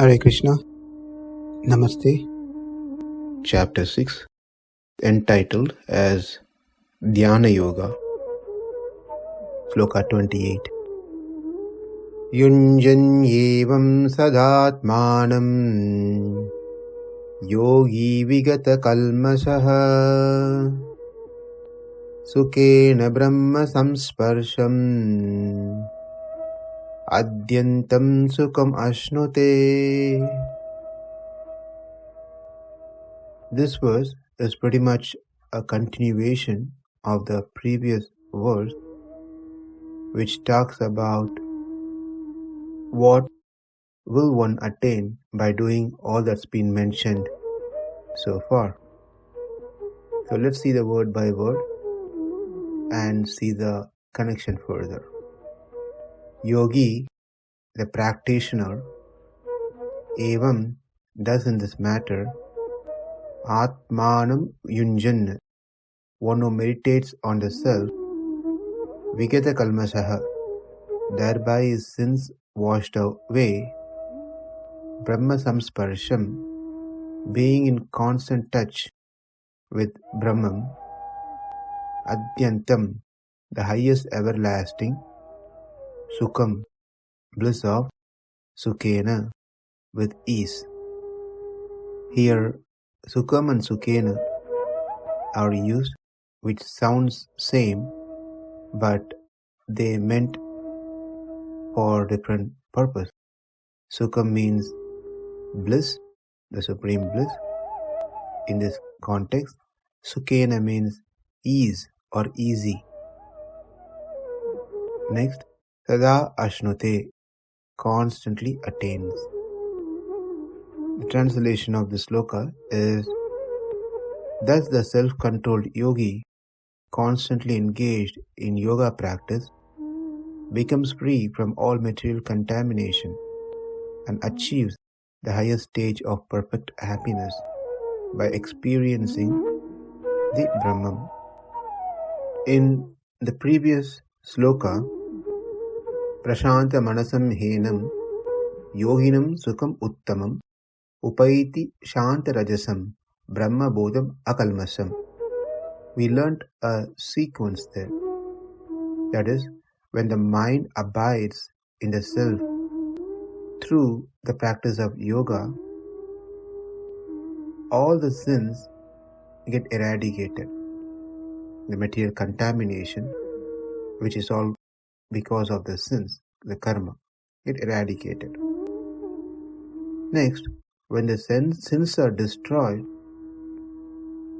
Hare Krishna, Namaste. Chapter 6, entitled as Dhyana Yoga, Sloka 28. Yuñjann evaṁ sadātmānaṁ yogī vigata-kalmaṣaḥ sukhena brahma-saṁsparśam atyantaṁ sukham aśnute. This verse is pretty much a continuation of the previous verse, which talks about what will one attain by doing all that's been mentioned so far. So let's see the word by word and see the connection further. Yogi, the practitioner, evaṁ, does in this matter, atyantaṁ yuñjann, one who meditates on the self, vigata-kalmaṣaḥ, thereby his sins washed away, brahma-saṁsparśam, being in constant touch with Brahman, atyantaṁ, the highest everlasting, sukham, bliss of sukhena, with ease. Here, sukham and sukhena are used, which sounds same, but they meant for different purpose. Sukham means bliss, the supreme bliss. In this context, sukhena means ease or easy. Next, aśnute, constantly attains. The translation of the sloka is, thus the self-controlled yogi, constantly engaged in yoga practice, becomes free from all material contamination and achieves the highest stage of perfect happiness by experiencing the Brahman. In the previous sloka, prashanta-manasam henam yoginam sukham uttamam upaiti shanta-rajasam brahma-bodham akalmasam. We learnt a sequence there. That is, when the mind abides in the self through the practice of yoga, all the sins get eradicated. The material contamination, which is all because of the sins, the karma, get eradicated. Next, when the sins are destroyed,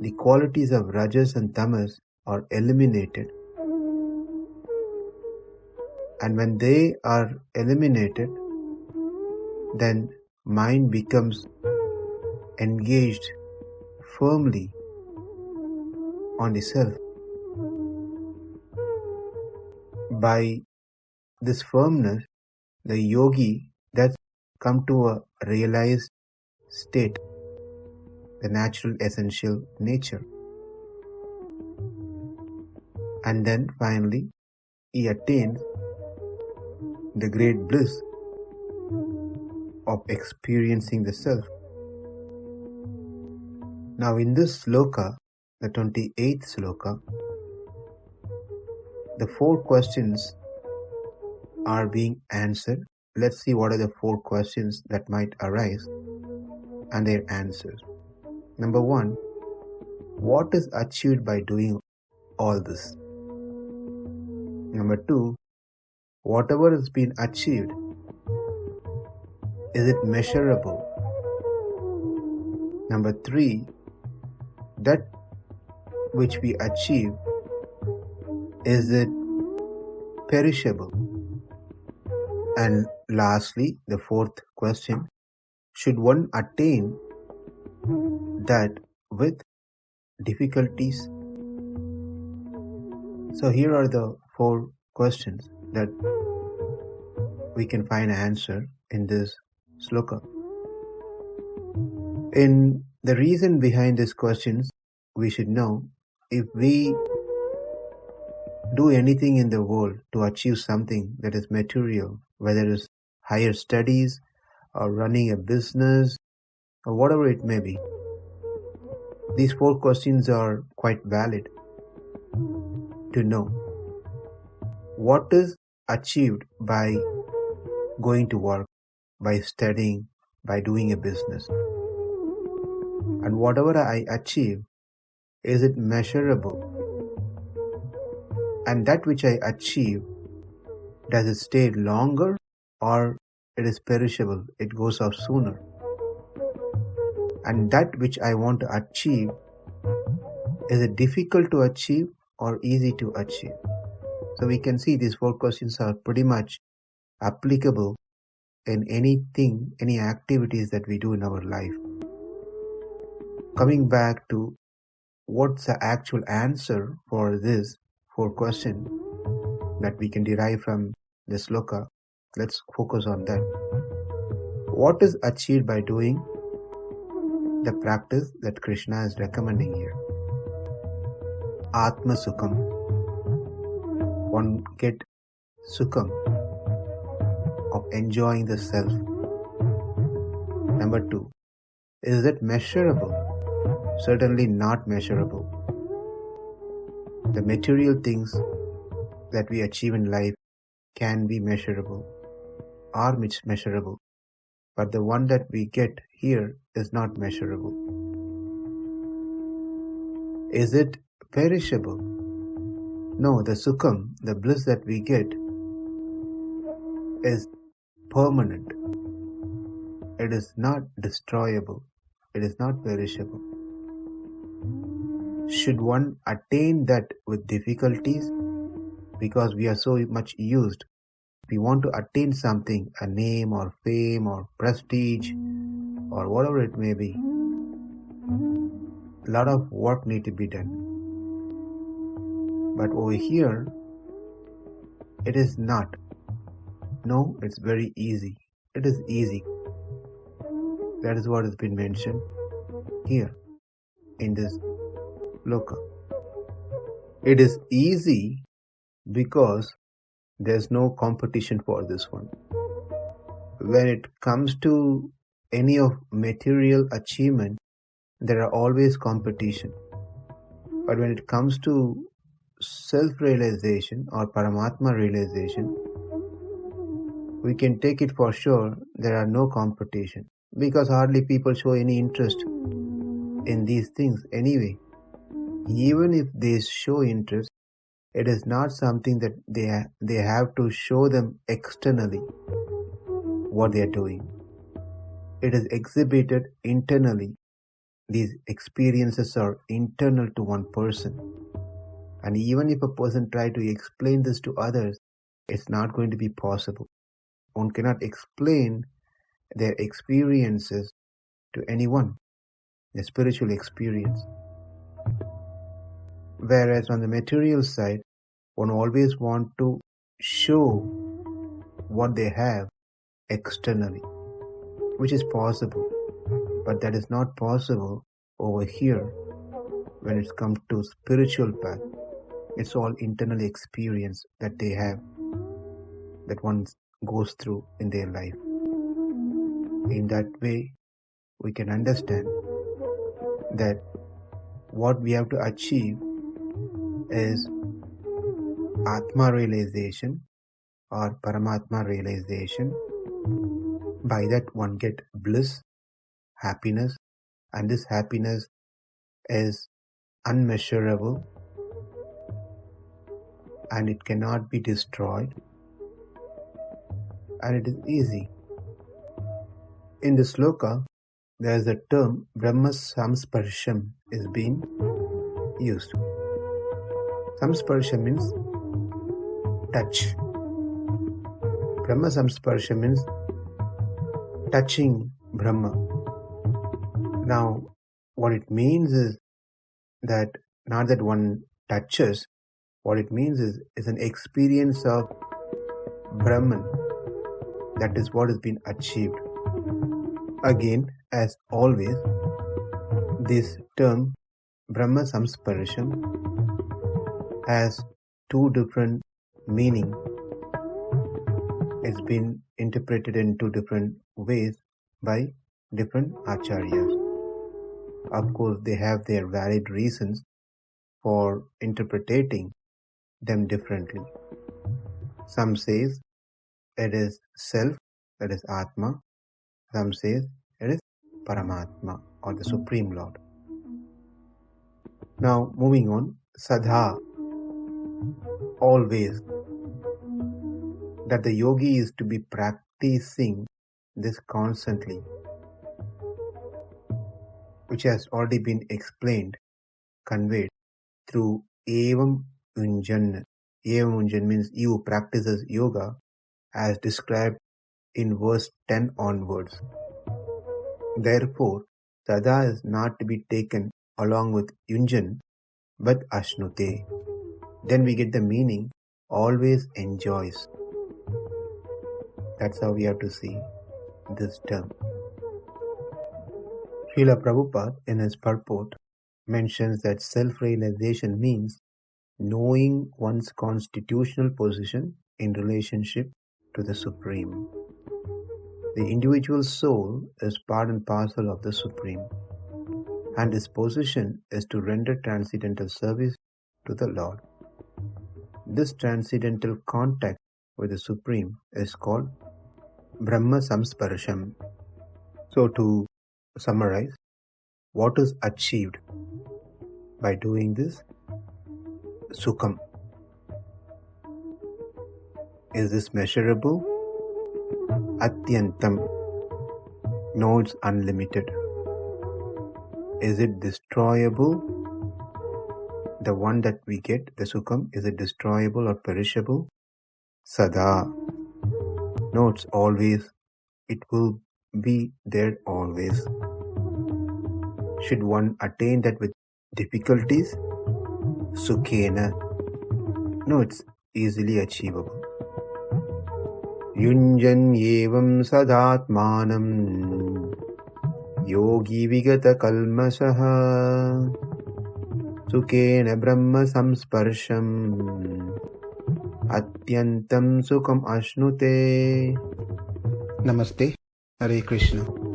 the qualities of rajas and tamas are eliminated. And when they are eliminated, then mind becomes engaged firmly on the self. By this firmness, the yogi does come to a realized state, the natural essential nature. And then finally, he attains the great bliss of experiencing the self. Now in this sloka, the 28th sloka, the 4 questions are being answered. Let's see what are the 4 questions that might arise and their answers. Number 1, what is achieved by doing all this? Number 2, whatever has been achieved, is it measurable? Number 3, that which we achieve, is it perishable? And lastly, the 4th question, should one attain that with difficulties? So here are the 4 questions that we can find an answer in this sloka. In the reason behind these questions, we should know, if we do anything in the world to achieve something that is material, whether it's higher studies or running a business, or whatever it may be. These 4 questions are quite valid to know. What is achieved by going to work, by studying, by doing a business? And whatever I achieve, is it measurable? And that which I achieve, does it stay longer or it is perishable, it goes off sooner? And that which I want to achieve, is it difficult to achieve or easy to achieve? So we can see these 4 questions are pretty much applicable in anything, any activities that we do in our life. Coming back to what's the actual answer for this 4 questions that we can derive from the Sloka, let's focus on that. What is achieved by doing the practice that Krishna is recommending here? Sukham. One get sukham of enjoying the self. Number 2, is it measurable? Certainly not measurable. The material things that we achieve in life can be measurable, are measurable, but the one that we get here is not measurable. Is it perishable? No, the sukham, the bliss that we get, is permanent. It is not destroyable. It is not perishable. Should one attain that with difficulties? Because we are so much used, we want to attain something, a name or fame or prestige or whatever it may be. A lot of work need to be done. But over here, it is not. No, it's very easy. It is easy. That is what has been mentioned here in this Sloka. It is easy because there's no competition for this one. When it comes to any of material achievement, there are always competition. But when it comes to self-realization or Paramatma realization, we can take it for sure there are no competition, because hardly people show any interest in these things anyway. Even if they show interest, it is not something that they have to show them externally what they are doing. It is exhibited internally. These experiences are internal to one person. And even if a person tries to explain this to others, it's not going to be possible. One cannot explain their experiences to anyone, their spiritual experience. Whereas on the material side, one always wants to show what they have externally, which is possible. But that is not possible over here when it comes to spiritual path. It's all internal experience that they have, that one goes through in their life. In that way, we can understand that what we have to achieve is Atma realization or Paramatma realization. By that one get bliss, happiness, and this happiness is unmeasurable and it cannot be destroyed, and it is easy. In the Sloka, there is a term brahma-saṁsparśam is being used. Samsparśam means touch. Brahma-saṁsparśam means touching Brahma. Now, what it means is that not that one touches, what it means is an experience of Brahman. That is what has been achieved. Again, as always, this term brahma-saṁsparśam has 2 different meanings. It's been interpreted in 2 different ways by different acharyas. Of course, they have their valid reasons for interpreting them differently. Some says it is self, that is Atma. Some says it is Paramatma, or the Supreme Lord. Now, moving on, Sadha, always, that the yogi is to be practicing this constantly, which has already been explained, conveyed through evaṁ yuñjann. Evaṁ yuñjann means you practices yoga as described in verse 10 onwards. Therefore, Sada is not to be taken along with yuñjann, but aśnute. Then we get the meaning, always enjoys. That's how we have to see this term. Srila Prabhupada in his purport mentions that self-realization means knowing one's constitutional position in relationship to the Supreme. The individual soul is part and parcel of the Supreme, and his position is to render transcendental service to the Lord. This transcendental contact with the Supreme is called brahma-saṁsparśam. So to summarize, what is achieved by doing this? Sukham. Is this measurable? Atyantaṁ. No, it's unlimited. Is it destroyable? The one that we get, the sukham, is it destroyable or perishable? Sada. No, it's always. It will be there always. Should one attain that with difficulties? Sukhena. No, it's easily achievable. Yuñjann evaṁ sadātmānaṁ yogī vigata-kalmaṣaḥ sukhena brahma-saṁsparśam atyantaṁ sukham aśnute. Namaste. Hare Krishna.